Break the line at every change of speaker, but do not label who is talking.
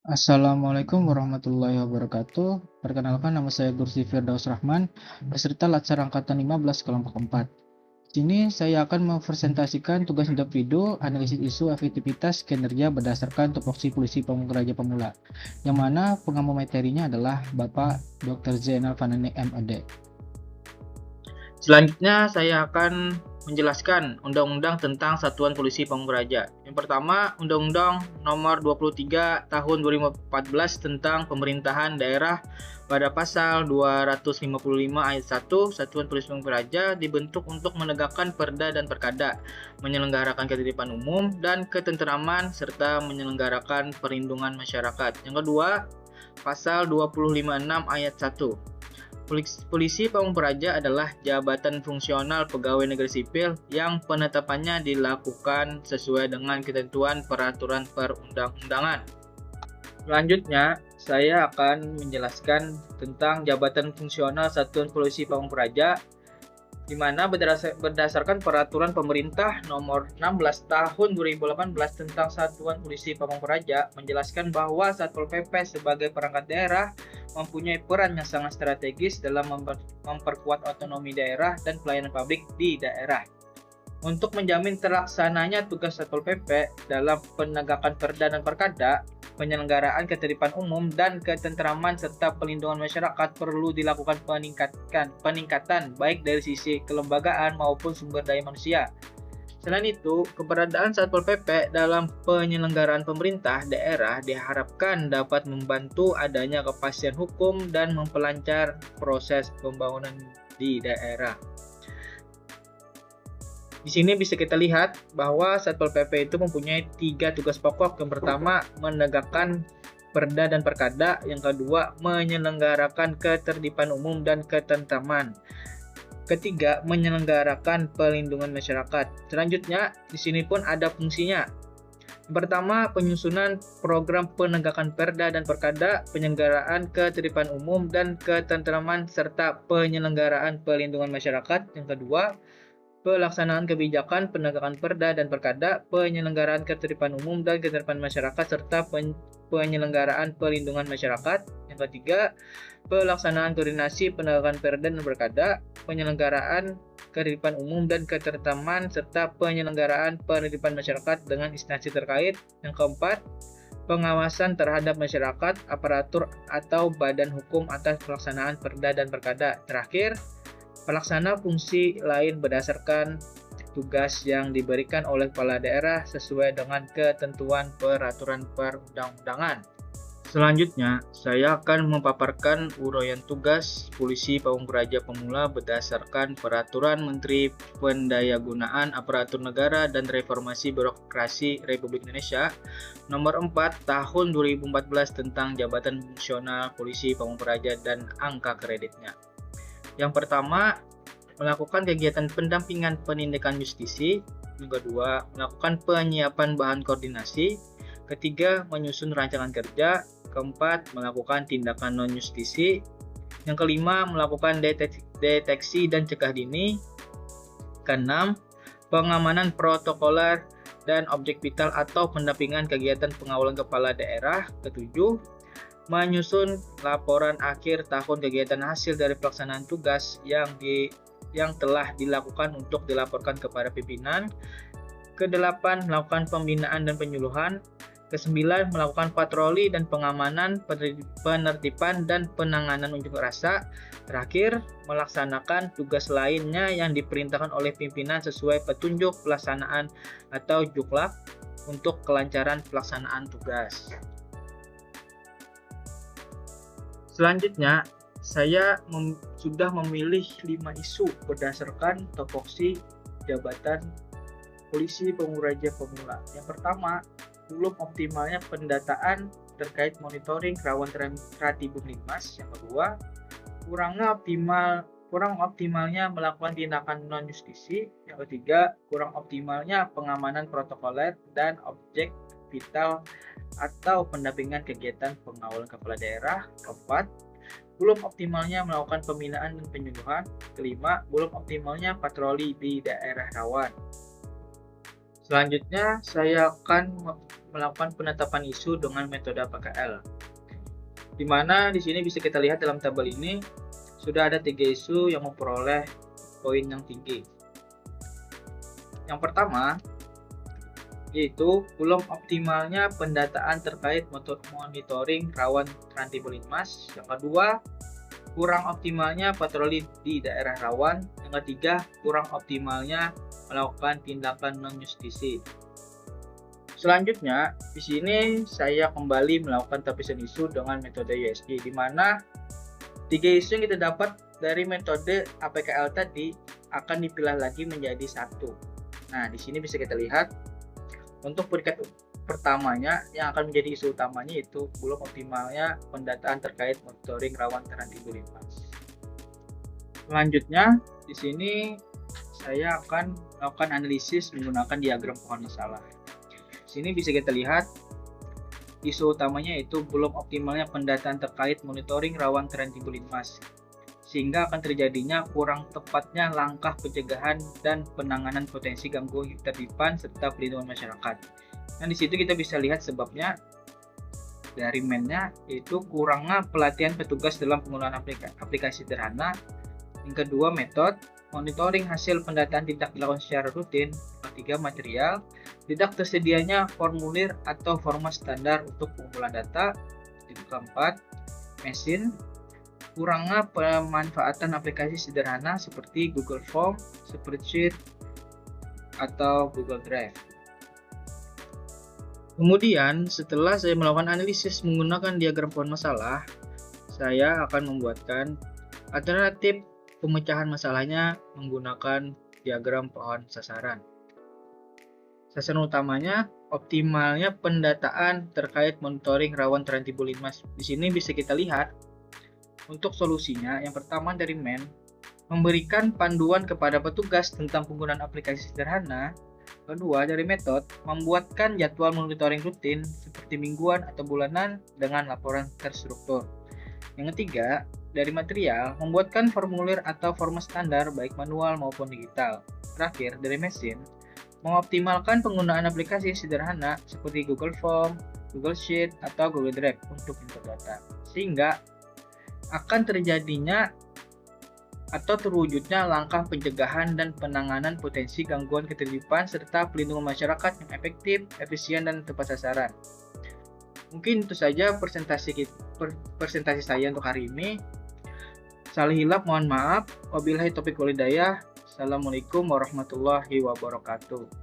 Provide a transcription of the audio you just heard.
Assalamualaikum warahmatullahi wabarakatuh. Perkenalkan nama saya Gursi Firdaus Rahman, peserta Latsar Angkatan 15 kelompok 4. Di sini saya akan mempresentasikan tugas individu, analisis isu, efektivitas, kinerja berdasarkan tupoksi polisi pemuda pemula, yang mana pengamu materinya adalah Bapak Dr. Zainal Fanani MAD.
Selanjutnya saya akan menjelaskan Undang-Undang tentang Satuan Polisi Pamung Praja. Yang pertama, Undang-Undang Nomor 23 Tahun 2014 tentang Pemerintahan Daerah. Pada pasal 255 ayat 1, Satuan Polisi Pamung Praja dibentuk untuk menegakkan perda dan perkada, menyelenggarakan ketertiban umum dan ketenteraman serta menyelenggarakan perlindungan masyarakat. Yang kedua, pasal 256 ayat 1. Polisi Pamung Praja adalah jabatan fungsional pegawai negeri sipil yang penetapannya dilakukan sesuai dengan ketentuan peraturan perundang-undangan. Selanjutnya, saya akan menjelaskan tentang jabatan fungsional Satuan Polisi Pamung Praja, di mana berdasarkan peraturan pemerintah nomor 16 tahun 2018 tentang Satuan Polisi Pamung Praja menjelaskan bahwa Satpol PP sebagai perangkat daerah mempunyai peran yang sangat strategis dalam memperkuat otonomi daerah dan pelayanan publik di daerah. Untuk menjamin terlaksananya tugas Satpol PP dalam penegakan perda dan perkada, penyelenggaraan ketertiban umum dan ketenteraman serta pelindungan masyarakat perlu dilakukan peningkatan baik dari sisi kelembagaan maupun sumber daya manusia. Selain itu, keberadaan Satpol PP dalam penyelenggaraan pemerintah daerah diharapkan dapat membantu adanya kepastian hukum dan memperlancar proses pembangunan di daerah. Di sini bisa kita lihat bahwa Satpol PP itu mempunyai 3 tugas pokok. Yang pertama, menegakkan perda dan perkada. Yang kedua, menyelenggarakan ketertiban umum dan ketenteraman. Ketiga, menyelenggarakan pelindungan masyarakat. Selanjutnya, di sini pun ada fungsinya. Yang pertama, penyusunan program penegakan perda dan perkada, penyelenggaraan ketertiban umum dan ketenteraman, serta penyelenggaraan pelindungan masyarakat. Yang kedua, pelaksanaan kebijakan penegakan perda dan perkada, penyelenggaraan ketertiban umum dan ketertiban masyarakat, serta penyelenggaraan perlindungan masyarakat. Yang ketiga, pelaksanaan koordinasi penegakan perda dan perkada, penyelenggaraan ketertiban umum dan ketertiban serta penyelenggaraan penertiban masyarakat dengan instansi terkait. Yang keempat, pengawasan terhadap masyarakat, aparatur atau badan hukum atas pelaksanaan perda dan perkada. Terakhir, pelaksana fungsi lain berdasarkan tugas yang diberikan oleh kepala daerah sesuai dengan ketentuan peraturan perundang-undangan. Selanjutnya, saya akan memaparkan uraian tugas Polisi Pamung Praja Pemula berdasarkan Peraturan Menteri Pendayagunaan Aparatur Negara dan Reformasi Birokrasi Republik Indonesia Nomor 4 Tahun 2014 tentang Jabatan Fungsional Polisi Pamung Praja dan angka kreditnya. Yang pertama, melakukan kegiatan pendampingan penindakan justisi. Yang kedua, melakukan penyiapan bahan koordinasi. Ketiga, menyusun rancangan kerja. Keempat, melakukan tindakan non-justisi. Yang kelima, melakukan deteksi dan cegah dini. Keenam, pengamanan protokoler dan objek vital atau pendampingan kegiatan pengawalan kepala daerah. Ketujuh, menyusun laporan akhir tahun kegiatan hasil dari pelaksanaan tugas yang telah dilakukan untuk dilaporkan kepada pimpinan. Kedelapan, melakukan pembinaan dan penyuluhan. Kesembilan, melakukan patroli dan pengamanan, penertiban dan penanganan unjuk rasa. Terakhir, melaksanakan tugas lainnya yang diperintahkan oleh pimpinan sesuai petunjuk pelaksanaan atau juklak untuk kelancaran pelaksanaan tugas. Selanjutnya, saya sudah memilih 5 isu berdasarkan topoksi jabatan Polisi Pamung Praja Pemula. Yang pertama, belum optimalnya pendataan terkait monitoring rawan Ratibum Linmas. Yang kedua, kurang optimalnya melakukan tindakan non-justisi. Yang ketiga, kurang optimalnya pengamanan protokoler dan objek vital atau pendampingan kegiatan pengawalan kepala daerah. Keempat, belum optimalnya melakukan pembinaan dan penyuluhan. Kelima, belum optimalnya patroli di daerah rawan. Selanjutnya, saya akan melakukan penetapan isu dengan metode APKL. Di mana di sini bisa kita lihat dalam tabel ini sudah ada 3 isu yang memperoleh poin yang tinggi. Yang pertama, yaitu belum optimalnya pendataan terkait monitoring rawan rantai berlinmas. Yang kedua, kurang optimalnya patroli di daerah rawan. Yang ketiga, kurang optimalnya melakukan tindakan non-justisi. Selanjutnya, di sini saya kembali melakukan tapisan isu dengan metode USG, di mana 3 isu yang kita dapat dari metode APKL tadi akan dipilah lagi menjadi satu. Nah, di sini bisa kita lihat untuk peringkat pertamanya yang akan menjadi isu utamanya itu belum optimalnya pendataan terkait monitoring rawan terhadap berlinmas. Selanjutnya, di sini saya akan melakukan analisis menggunakan diagram pohon masalah. Di sini bisa kita lihat isu utamanya itu belum optimalnya pendataan terkait monitoring rawan terhadap berlinmas, sehingga akan terjadinya kurang tepatnya langkah pencegahan dan penanganan potensi gangguan ketertiban serta pelindungan masyarakat. Dan di situ kita bisa lihat sebabnya dari mennya, yaitu kurangnya pelatihan petugas dalam penggunaan aplikasi sederhana. Yang kedua, metode monitoring hasil pendataan tidak dilakukan secara rutin. Ketiga, material, tidak tersedianya formulir atau format standar untuk pengumpulan data. Yang keempat, mesin, kurangnya pemanfaatan aplikasi sederhana seperti Google Form, Spreadsheet, atau Google Drive. Kemudian, setelah saya melakukan analisis menggunakan diagram pohon masalah, saya akan membuatkan alternatif pemecahan masalahnya menggunakan diagram pohon sasaran. Sasaran utamanya, optimalnya pendataan terkait monitoring rawan terhadap berlinmas. Di sini bisa kita lihat untuk solusinya, yang pertama dari men, memberikan panduan kepada petugas tentang penggunaan aplikasi sederhana. Kedua, dari metode, membuatkan jadwal monitoring rutin seperti mingguan atau bulanan dengan laporan terstruktur. Yang ketiga, dari material, membuatkan formulir atau format standar baik manual maupun digital. Terakhir, dari mesin, mengoptimalkan penggunaan aplikasi sederhana seperti Google Form, Google Sheet, atau Google Drive untuk input data. Sehingga akan terjadinya atau terwujudnya langkah pencegahan dan penanganan potensi gangguan ketertiban serta pelindungan masyarakat yang efektif, efisien, dan tepat sasaran. Mungkin itu saja presentasi saya untuk hari ini. Salah hilap mohon maaf. Wabillahi taufiq wal hidayah. Assalamualaikum warahmatullahi wabarakatuh.